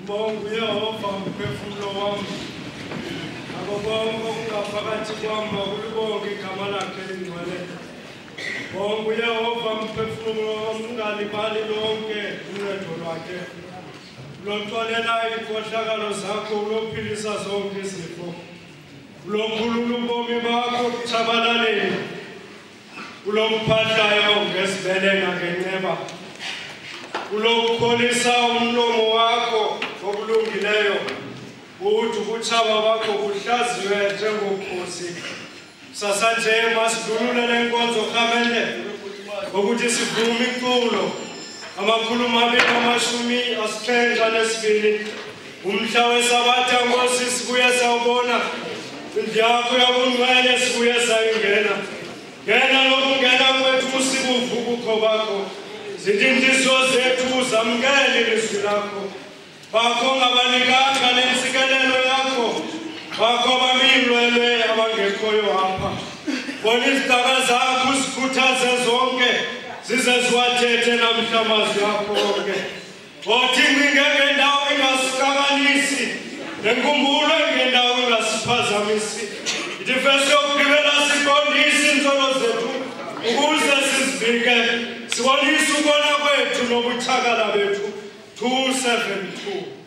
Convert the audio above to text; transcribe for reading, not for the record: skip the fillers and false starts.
Mbongo Yehova umphefumulo wami. Abo bonke okungaphakathi kwami makulibonke igama lakhe elingcwele. Mbongo Yehova umphefumulo wami ungalibali lonke uncedo lwakhe. Uloxolela inkohlakalo zakho ulophilisa zonke izifo. Ulokhulula ubomi bakho kutshabalaleni. Ulokuphahlayo ngesibelena ngenceba. Ulokukholisa umlomo wakho okulungileyo. Uthi ubutshaba bakho buhlaziwe njengokhosi. Sasanje masidlulule le nkonzo rhamente ngokuthi sivume iculo. 272 umhla wesabatha Nkosi sibuye sawubona. Indlu yakho yabungcwele sibuye sayingena. Ngena lokungena kwethu usibuvu ubukho bakho. Zindindiso zethu zamkele ilizwi lakho. Bakho ngabanikanga lentsikelelo yakho. Bakho bamilwelwe abangekhoyo apha. Bona izidaka zakho uzikhuthaze zonke. Zize ziwathethe namhla amazwi akho onke. Othi ngingeke ndawo ingasikakanisi. Nenkumbulo ngendawo ingasiphazamisi. Ithi verse yokugqibela siqondise inzono zethu. Ukuze sizibike. Sibonise ukona kwethu nobuthakala bethu. 272